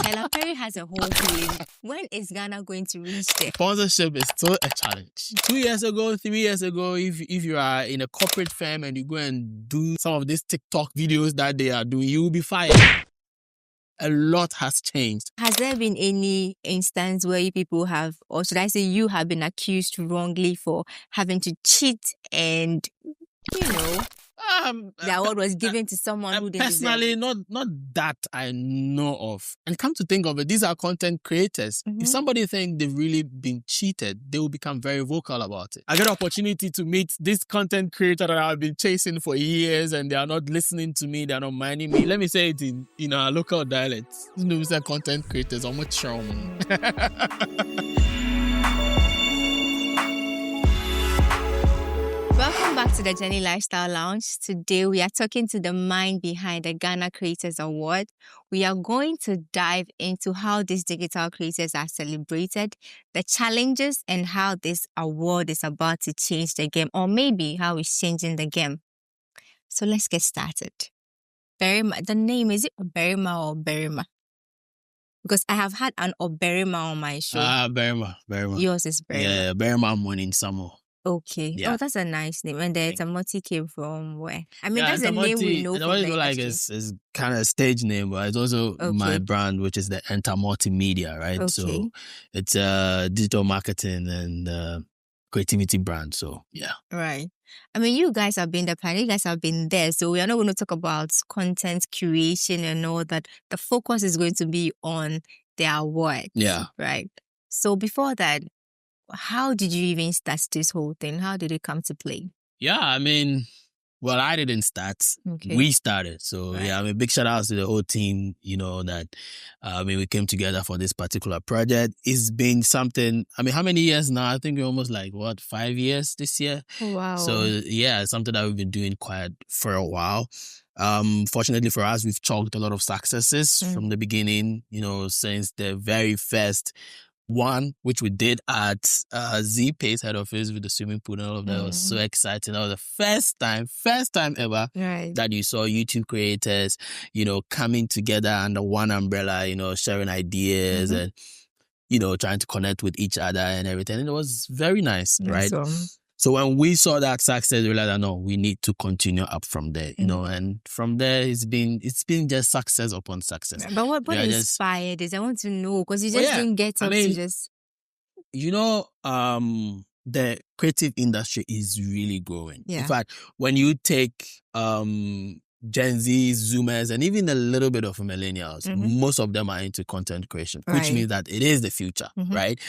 Tyler Perry has a whole feeling. When is Ghana going to reach there? Sponsorship is still a challenge. 2 years ago, 3 years ago, if you are in a corporate firm and you go and do some of these TikTok videos that they are doing, you will be fired. A lot has changed. Has there been any instance where you people have, or should I say you have been accused wrongly for having to cheat and, the award was given to someone who didn't personally, deserve it? not that I know of. And come to think of it, these are content creators. Mm-hmm. If somebody thinks they've really been cheated, they will become very vocal about it. I get an opportunity to meet this content creator that I've been chasing for years, and they are not listening to me, they are not minding me. Let me say it in our local dialects. These are content creators. I'm not sure. Welcome back to the Jenny Lifestyle Lounge. Today we are talking to the mind behind the Ghana Creators Award. We are going to dive into how these digital creators are celebrated, the challenges, and how this award is about to change the game, or maybe how it's changing the game. So let's get started. Berima, the name, is it Berima or Berima? Because I have had an Oberima on my show. Berima. Yours is Berima. Yeah, Berima Morning Summer. Okay. Yeah. Oh, that's a nice name. And the Entamoty came from where? I mean, Yeah, that's a name we know from the industry. is kind of a stage name, but it's also my brand, which is the Entamoty Media, right? Okay. So it's a digital marketing and creativity brand. So yeah. Right. I mean, you guys have been the pioneer. You guys have been there. So we are not going to talk about content creation and all that. The focus is going to be on the award. Yeah. Right. So before that, how did you even start this whole thing? How did it come to play? Yeah, I mean, well, I didn't start. Okay. We started. So Right. yeah, I mean, big shout out to the whole team, that, we came together for this particular project. It's been something, how many years now? I think we're almost 5 years this year? Oh, wow. So yeah, it's something that we've been doing for a while. Fortunately for us, we've chalked a lot of successes from the beginning, since the very first one, which we did at Z-Pace head office with the swimming pool and all of that. It was so exciting. That was the first time ever that you saw YouTube creators, coming together under one umbrella, sharing ideas and, trying to connect with each other and everything. And it was very nice, right? So when we saw that success, we realized, no, we need to continue up from there, and from there it's been just success upon success. But what inspired this? I want to know, because you just didn't get up to just... the creative industry is really growing. Yeah. In fact, when you take Gen Z, Zoomers, and even a little bit of millennials, most of them are into content creation, which means that it is the future, right?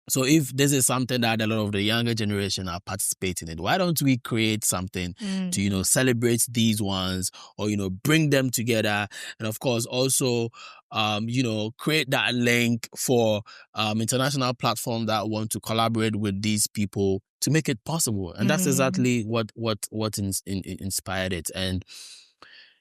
So if this is something that a lot of the younger generation are participating in, why don't we create something to, celebrate these ones or, bring them together? And of course, also, create that link for international platforms that want to collaborate with these people to make it possible. And that's exactly what inspired it. And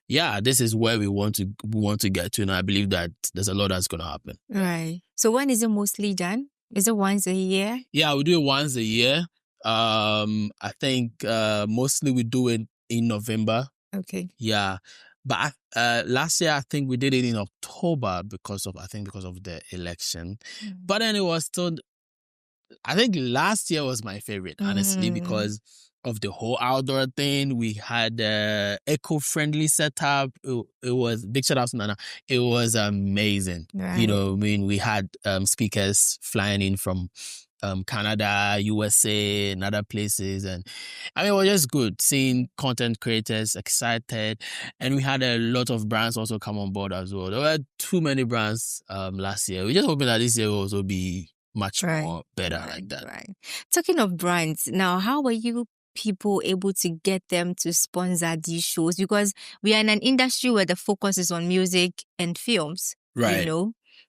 yeah, this is where we want to get to. And I believe that there's a lot that's going to happen. Right. So when is it mostly done? Is it once a year? Yeah, we do it once a year. I think mostly we do it in November. Okay. Yeah. But last year, I think we did it in October because of the election. But then it was still, I think last year was my favorite, honestly, because of the whole outdoor thing. We had eco-friendly setup. It was, big shout out to Nana. It was amazing. Right. We had speakers flying in from Canada, USA, and other places. And it was just good seeing content creators excited. And we had a lot of brands also come on board as well. There were too many brands last year. We're just hoping that this year will also be much more better like that. Right. Talking of brands, now, how were you people able to get them to sponsor these shows? Because we are in an industry where the focus is on music and films, right?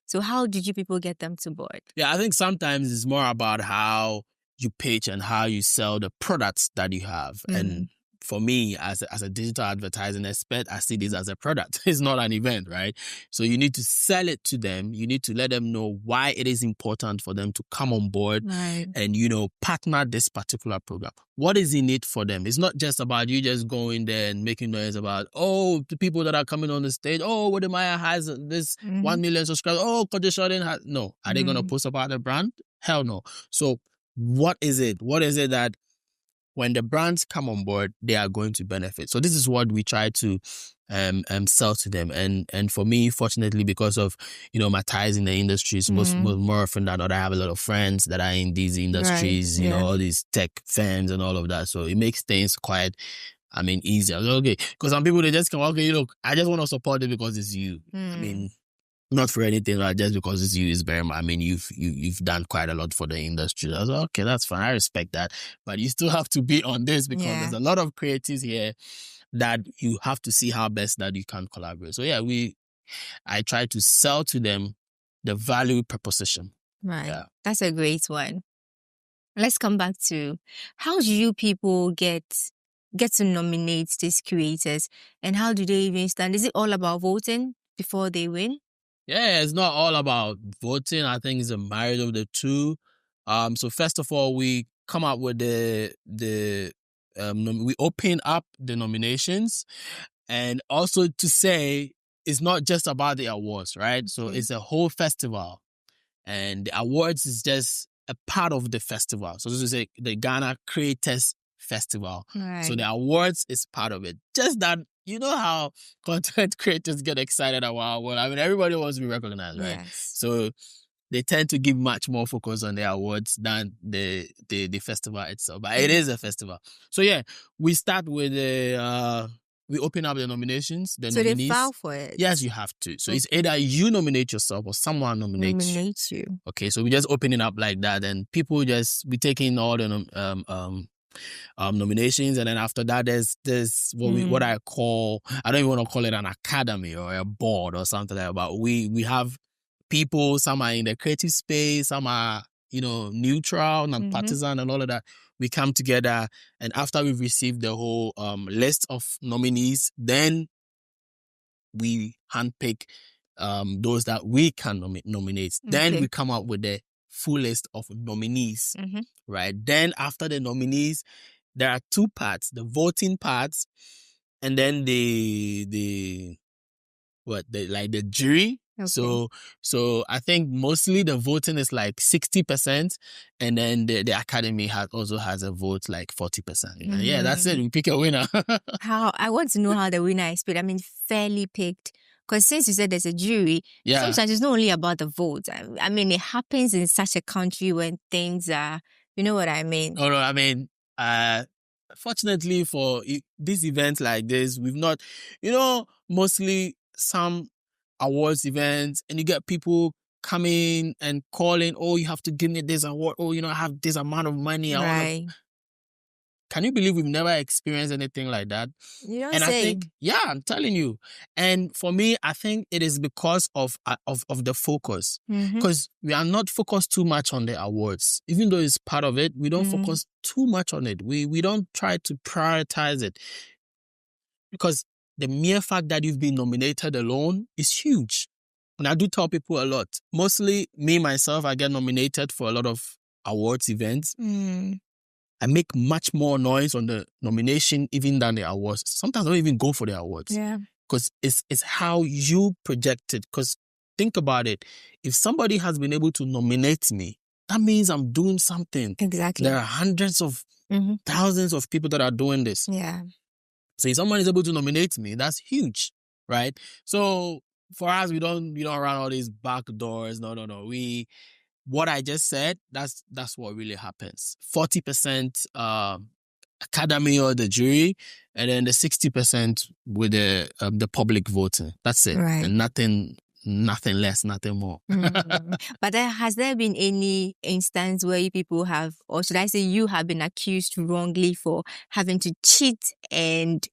So how did you people get them to board? Yeah, I think sometimes it's more about how you pitch and how you sell the products that you have. And for me as a digital advertising expert, I see this as a product. It's not an event, right? So you need to sell it to them. You need to let them know why it is important for them to come on board and, partner this particular program. What is in it for them? It's not just about you just going there and making noise about, the people that are coming on the stage, Wodemaya has this 1 million subscribers. Kojo Jordan has... No. Are they going to post about the brand? Hell no. So what is it? What is it that when the brands come on board, they are going to benefit? So this is what we try to sell to them. And for me, fortunately, because of, my ties in the industries, more often than not, I have a lot of friends that are in these industries, all these tech firms and all of that. So it makes things quite, easier. Okay. Because some people, they just come, okay, look, I just want to support it because it's you. Not for anything, right? Just because it's you is very much. You've done quite a lot for the industry. I was like, okay, that's fine. I respect that. But you still have to be on this because there's a lot of creatives here that you have to see how best that you can collaborate. So I try to sell to them the value proposition. Right. Yeah. That's a great one. Let's come back to how do you people get to nominate these creators, and how do they even stand? Is it all about voting before they win? Yeah, it's not all about voting. I think it's a marriage of the two. So first of all, we come up with we open up the nominations, and also to say it's not just about the awards, right? So it's a whole festival, and the awards is just a part of the festival. So this is the Ghana Creators Festival. Right. So the awards is part of it. Just that, you know how content creators get excited about awards. Everybody wants to be recognized, right? Yes. So they tend to give much more focus on the awards than the festival itself. But it is a festival. So we start with we open up the nominations. The nominees, they file for it? Yes, you have to. So it's either you nominate yourself or someone nominates you. Okay, so we just open it up like that, and people we take in all the nominations, and then after that there's what I call, I don't even want to call it an academy or a board or something like that, but we have people, some are in the creative space, some are neutral, non-partisan and all of that. We come together, and after we've received the whole list of nominees, then we handpick those that we can nominate. Then we come up with the full list of nominees, right? Then after the nominees, there are two parts: the voting parts, and then the jury. Okay. So I think mostly the voting is like 60%, and then the academy also has a vote like 40%. Yeah, that's it. We pick a winner. I want to know how the winner is picked. Fairly picked. Because since you said there's a jury, sometimes it's not only about the vote. It happens in such a country when things are, you know what I mean? Oh, no, fortunately for these events like this, we've not, mostly some awards events, and you get people coming and calling, you have to give me this award, I have this amount of money. Right. Can you believe we've never experienced anything like that? You don't and say. I think, I'm telling you. And for me, I think it is because of the focus. Because we are not focused too much on the awards. Even though it's part of it, we don't focus too much on it. We don't try to prioritize it. Because the mere fact that you've been nominated alone is huge. And I do tell people a lot. Mostly me, myself, I get nominated for a lot of awards events. I make much more noise on the nomination even than the awards. Sometimes I don't even go for the awards. Yeah. Because it's how you project it. Because think about it. If somebody has been able to nominate me, that means I'm doing something. Exactly. There are hundreds of thousands of people that are doing this. Yeah. So if someone is able to nominate me, that's huge, right? So for us, we don't run all these back doors. No. What I just said, that's what really happens. 40% academy or the jury, and then the 60% with the public voting. That's it. Right. And nothing less, nothing more. But has there been any instance where people have, or should I say you have been accused wrongly for having to cheat and,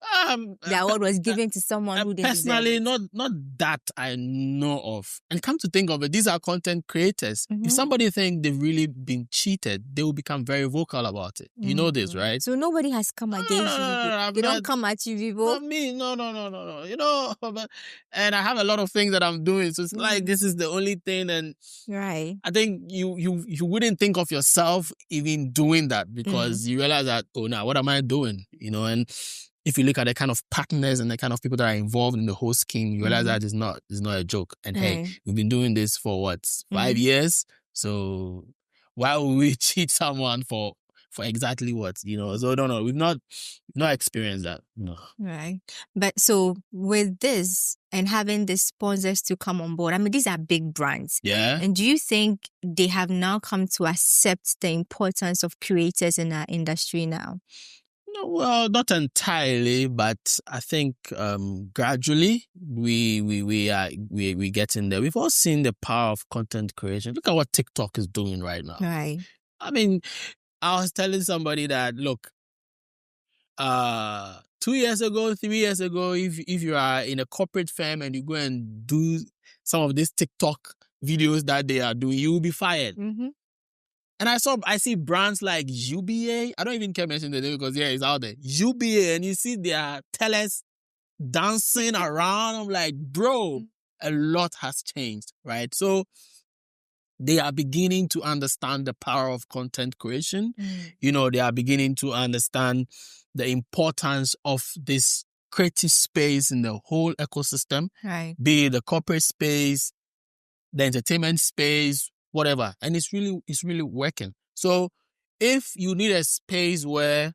The award was given to someone who didn't deserve personally, it. not that I know of. And come to think of it, these are content creators. If somebody think they've really been cheated, they will become very vocal about it. You know this, right? So nobody has come against you. They don't come at you, people. Not me. No. You know, and I have a lot of things that I'm doing. So it's like this is the only thing. And right. I think you wouldn't think of yourself even doing that because you realize that, oh, now what am I doing? You know, and if you look at the kind of partners and the kind of people that are involved in the whole scheme, you realize that it's not a joke. And hey, we've been doing this for what, 5 years? So why would we cheat someone for exactly what, you know? So no, we've not experienced that. No. Right. But so with this and having the sponsors to come on board, I mean, these are big brands. Yeah. And do you think they have now come to accept the importance of creators in our industry now? No, well, not entirely, but I think gradually we getting there. We've all seen the power of content creation. Look at what TikTok is doing right now. Right. I mean, I was telling somebody that, look, 2 years ago, 3 years ago, if you are in a corporate firm and you go and do some of these TikTok videos that they are doing, you will be fired. And I see brands like UBA. I don't even care mention the name because it's out there. UBA, and you see their tellers dancing around. I'm like, bro, a lot has changed, right? So they are beginning to understand the power of content creation. You know, they are beginning to understand the importance of this creative space in the whole ecosystem, right? Be it the corporate space, the entertainment space, whatever. And it's really working. So if you need a space where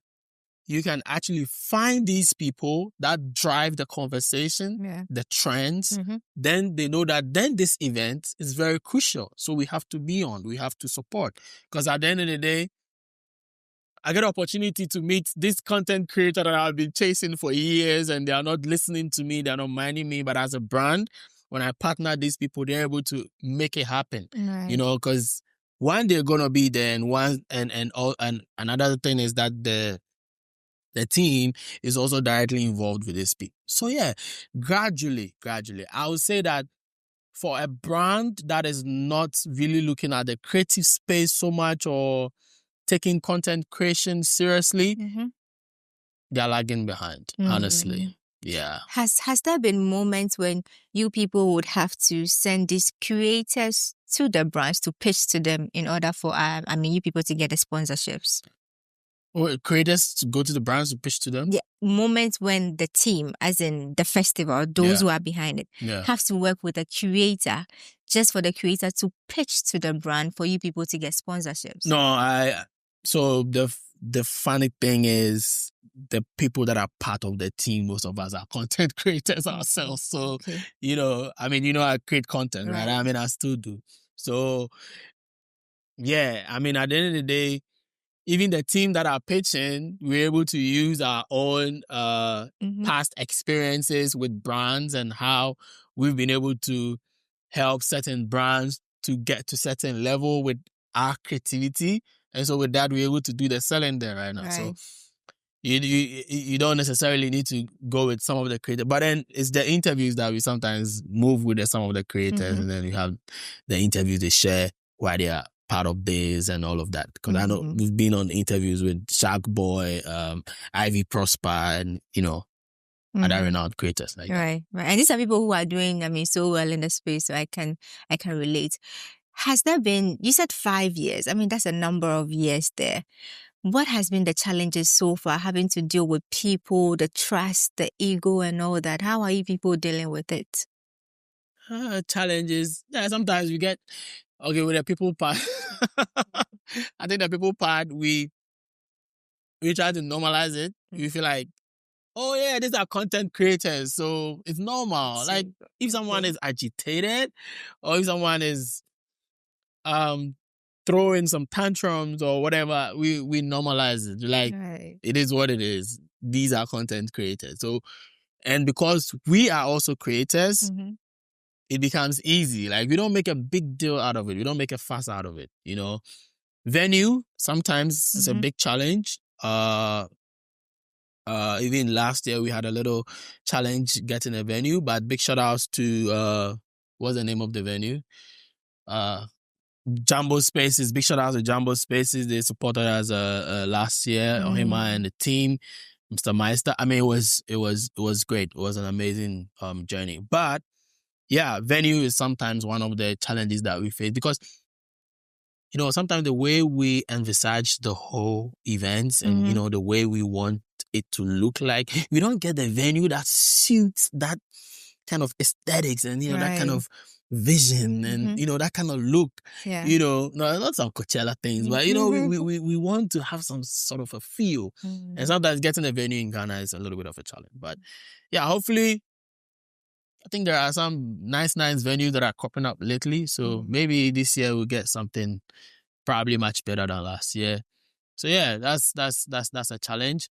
you can actually find these people that drive the conversation, the trends, then they know that then this event is very crucial. So we have to be on, we have to support. Because at the end of the day, I get an opportunity to meet this content creator that I've been chasing for years and they are not listening to me, they're not minding me. But as a brand, when I partner these people, they're able to make it happen. Right. You know, because one, they're gonna be there, and another thing is that the team is also directly involved with this people. So yeah, gradually, I would say that for a brand that is not really looking at the creative space so much or taking content creation seriously, they're lagging behind, honestly. Yeah. Has there been moments when you people would have to send these creators to the brands to pitch to them in order for you people to get the sponsorships? Or creators to go to the brands to pitch to them? Yeah, moments when the team, as in the festival, those who are behind it, have to work with a creator just for the creator to pitch to the brand for you people to get sponsorships. No, so the funny thing is the people that are part of the team, most of us are content creators ourselves. So, you know, I create content, right? I still do. So, yeah, at the end of the day, even the team that are pitching, we're able to use our own past experiences with brands and how we've been able to help certain brands to get to certain level with our creativity. And so with that, we're able to do the selling there right now. Right. So you don't necessarily need to go with some of the creators. But then it's the interviews that we sometimes move with some of the creators. And then you have the interviews they share why they are part of this and all of that. Because I know we've been on interviews with Shark Boy, Ivy Prosper, and, other renowned creators like that. Right. And these are people who are doing, so well in the space, so I can relate. Has there been, you said 5 years. That's a number of years there. What has been the challenges so far, having to deal with people, the trust, the ego and all that? How are you people dealing with it? Challenges. Yeah, sometimes we get, with the people part. I think the people part, we try to normalize it. We feel like, oh yeah, these are content creators, so it's normal. Like if someone is agitated or if someone is throwing some tantrums or whatever, we normalize it. Like it is what it is. These are content creators. So, and because we are also creators, it becomes easy. Like we don't make a big deal out of it. We don't make a fuss out of it. Venue sometimes is a big challenge. Even last year we had a little challenge getting a venue, but big shout outs to what's the name of the venue? Jumbo Spaces. Big shout out to Jumbo Spaces. They supported us last year, Ohima and the team, Mr. Meister. I mean, it was great. It was an amazing journey. But yeah, venue is sometimes one of the challenges that we face because sometimes the way we envisage the whole events and the way we want it to look like, we don't get the venue that suits that kind of aesthetics and that kind of vision and that kind of look. No, not some Coachella things, but we want to have some sort of a feel. And sometimes getting a venue in Ghana is a little bit of a challenge. But yeah, hopefully I think there are some nice venues that are cropping up lately. So maybe this year we'll get something probably much better than last year. So yeah, that's a challenge.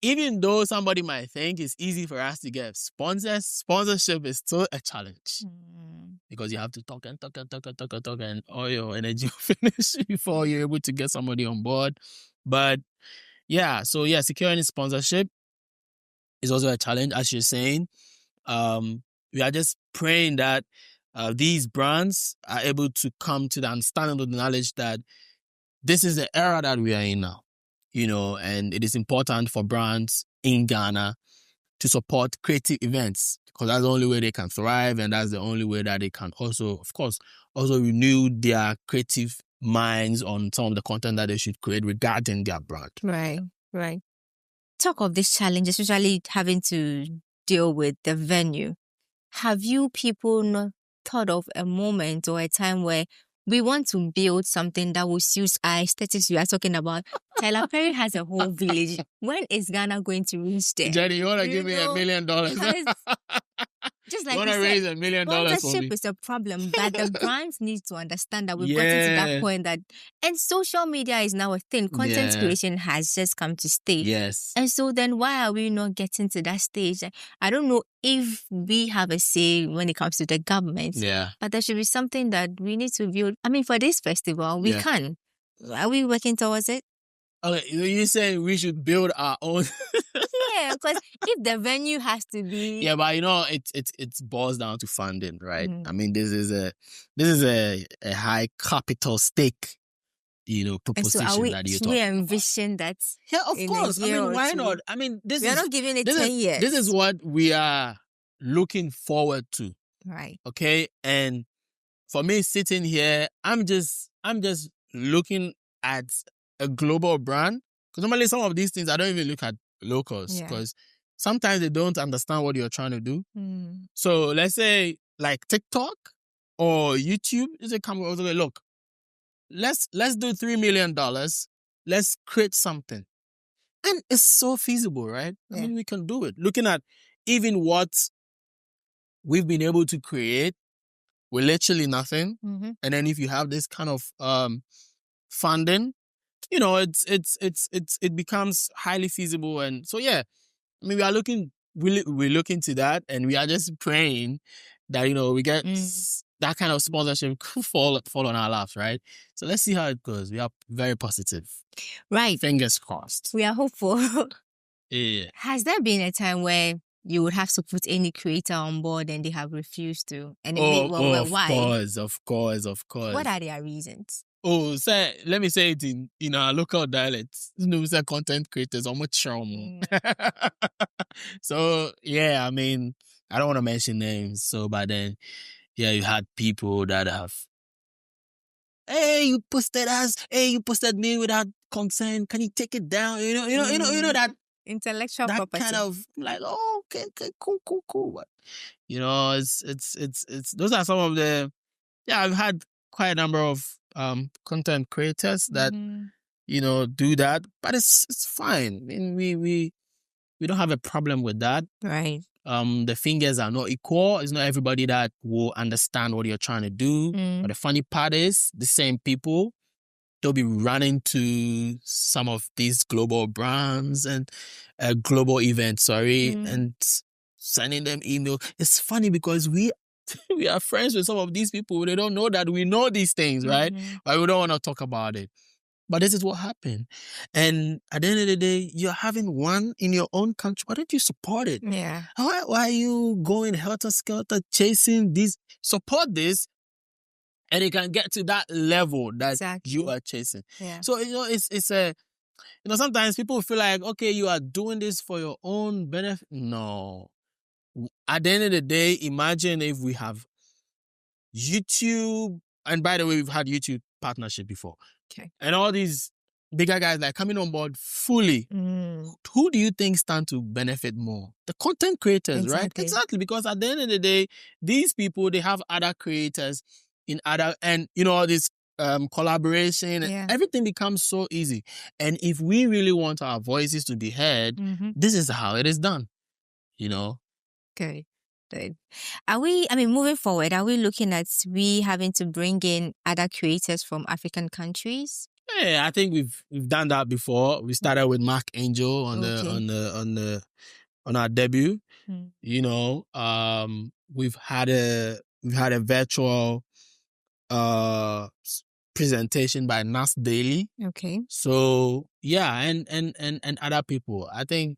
Even though somebody might think it's easy for us to get sponsors, sponsorship is still a challenge. Because you have to talk and all your energy will finish before you're able to get somebody on board. But yeah, so yeah, securing sponsorship is also a challenge, as you're saying. We are just praying that these brands are able to come to the understanding of the knowledge that this is the era that we are in now, and it is important for brands in Ghana to support creative events because that's the only way they can thrive, and that's the only way that they can also, of course, also renew their creative minds on some of the content that they should create regarding their brand. Right. Talk of this challenge, especially having to deal with the venue. Have you people not thought of a moment or a time where we want to build something that will suit our aesthetics you are talking about? Tyler Perry has a whole village. When is Ghana going to reach there? Jenny, you want to give me $1 million? Just like you want to raise $1 million for me? Sponsorship is a problem, but the brands need to understand that we've gotten to that point and social media is now a thing. Content creation has just come to stay. Yes. And so then why are we not getting to that stage? I don't know if we have a say when it comes to the government. Yeah. But there should be something that we need to build. I mean, for this festival, we can. Are we working towards it? Okay, you're saying we should build our own. Yeah, because if the venue has to be, yeah, but it boils down to funding, right? I mean, this is a high capital stake, proposition and so that you're talking. We envision that. Yeah, of course. I mean, why not? I mean, we're not giving it 10 years. This is what we are looking forward to, right? Okay, and for me, sitting here, I'm just looking at a global brand, because normally some of these things I don't even look at locals because sometimes they don't understand what you're trying to do. So let's say like TikTok or YouTube, they come over, look, let's do $3 million. Let's create something, and it's so feasible, right? I mean, we can do it. Looking at even what we've been able to create with literally nothing, and then if you have this kind of funding, it becomes highly feasible. And so, yeah, I mean, we're looking to that, and we are just praying that, we get that kind of sponsorship fall on our laps, right? So let's see how it goes. We are very positive. Right. Fingers crossed. We are hopeful. Yeah. Has there been a time where you would have to put any creator on board and they have refused to? And why? Of course. What are their reasons? Oh, let me say it in our local dialects. Say content creators, I'm sure. So yeah, I mean, I don't want to mention names. So, but then, yeah, you had people that have, hey, you posted me without consent. Can you take it down? You know that intellectual that property. kind of like, oh, okay, cool. But it's those are some of the. Yeah, I've had quite a number of content creators that do that, but it's fine. I mean, we don't have a problem with that. Right. The fingers are not equal. It's not everybody that will understand what you're trying to do. But the funny part is, the same people, they'll be running to some of these global brands and global events, and sending them email. It's funny because we are friends with some of these people. They don't know that we know these things, right? But we don't want to talk about it. But this is what happened. And at the end of the day, you're having one in your own country. Why don't you support it? Yeah. Why are you going helter-skelter chasing this? Support this, and it can get to that level that Exactly. you are chasing. Yeah. So, it's a, sometimes people feel like, okay, you are doing this for your own benefit. No. At the end of the day, imagine if we have YouTube, and by the way, we've had YouTube partnership before. Okay. And all these bigger guys like coming on board fully. Who do you think stand to benefit more? The content creators, right? Exactly. Because at the end of the day, these people, they have other creators in other, and all this collaboration, and everything becomes so easy. And if we really want our voices to be heard, this is how it is done. Good. Good. Moving forward, are we looking at we having to bring in other creators from African countries? Yeah, I think we've done that before. We started with Mark Angel on our debut. We've had a virtual presentation by Nas Daily. Okay. So yeah, and other people. I think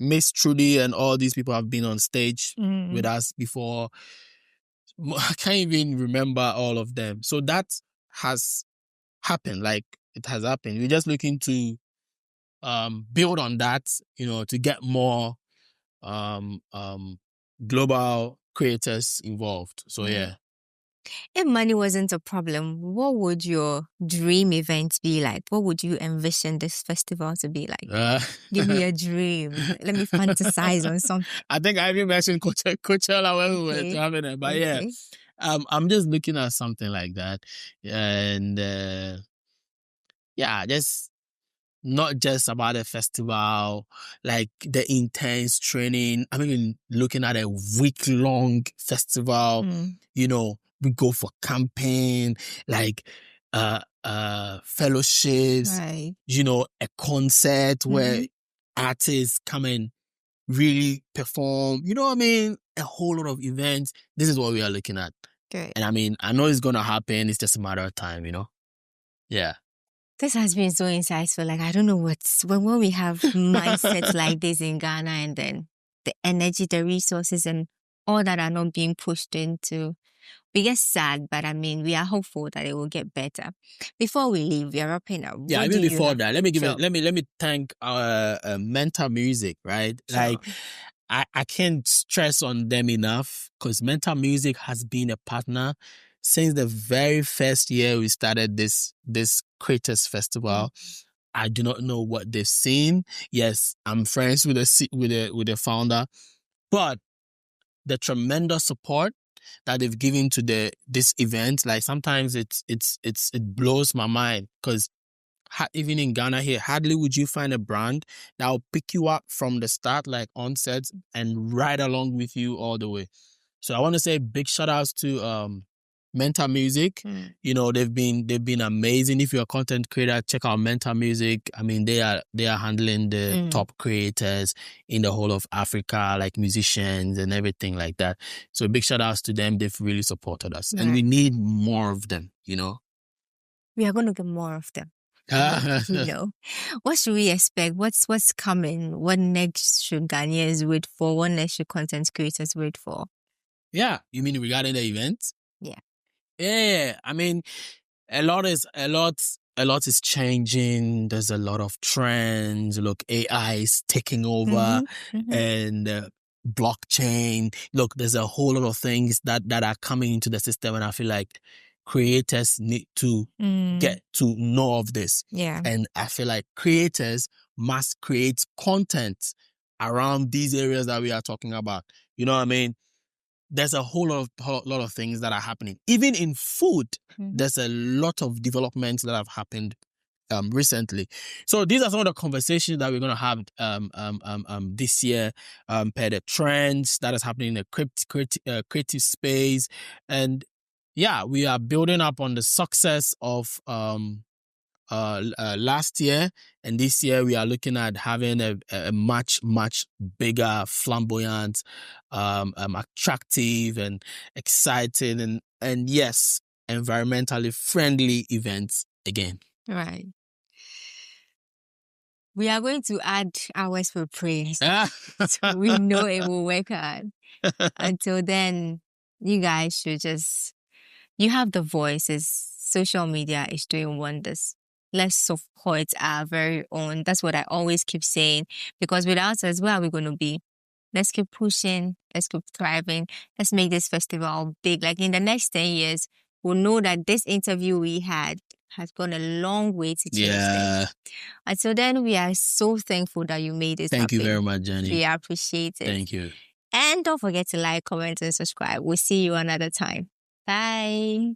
Miss Trudy and all these people have been on stage with us before. I can't even remember all of them. So that has happened. Like, it has happened. We're just looking to build on that, to get more global creators involved. So yeah. If money wasn't a problem, what would your dream event be like? What would you envision this festival to be like? Give me a dream. Let me fantasize on something. I think I even mentioned Coachella when we were having it. But yeah, I'm just looking at something like that. And just not just about a festival, like the intense training. Looking at a week-long festival, we go for camping, like fellowships, right. A concert where artists come and really perform, a whole lot of events. This is what we are looking at. Good. And I know it's going to happen. It's just a matter of time, Yeah. This has been so insightful. Like, I don't know when we have mindsets like this in Ghana, and then the energy, the resources, and all that are not being pushed into, we get sad, but we are hopeful that it will get better. Before we leave, we are wrapping up. Yeah, even before that, let me thank our Mental Music, right? Sure. Like, I can't stress on them enough, because Mental Music has been a partner since the very first year we started this Creators Festival. I do not know what they've seen. Yes, I'm friends with the founder, but the tremendous support that they've given to this event, like, sometimes it blows my mind, because even in Ghana here, hardly would you find a brand that will pick you up from the start, like onset, and ride along with you all the way. So I want to say big shout outs to Mental Music. They've been amazing. If you're a content creator, check out Mental Music. They are handling the top creators in the whole of Africa, like musicians and everything like that. So big shout outs to them. They've really supported us, and we need more of them. We are going to get more of them. What should we expect? What's coming? What next should Ghanaians wait for? What next should content creators wait for? Yeah, you mean regarding the event? Yeah. Yeah, a lot is changing. There's a lot of trends. Look, AI is taking over, and blockchain. Look, there's a whole lot of things that are coming into the system, and I feel like creators need to get to know of this. Yeah. And I feel like creators must create content around these areas that we are talking about. You know what I mean? There's a whole lot of things that are happening. Even in food, there's a lot of developments that have happened recently. So these are some of the conversations that we're going to have this year, per the trends that is happening in the creative space. And yeah, we are building up on the success of last year, and this year we are looking at having a much bigger, flamboyant, attractive and exciting and yes, environmentally friendly events again. Right. We are going to add hours for prayers. So we know it will work hard. Until then, you guys should just, you have the voices. Social media is doing wonders. Let's support our very own. That's what I always keep saying. Because without us, where are we going to be? Let's keep pushing. Let's keep thriving. Let's make this festival big. Like in the next 10 years, we'll know that this interview we had has gone a long way to change things. Until then, we are so thankful that you made this Thank happen. you very much, Jenny. We appreciate it. Thank you. And don't forget to like, comment, and subscribe. We'll see you another time. Bye.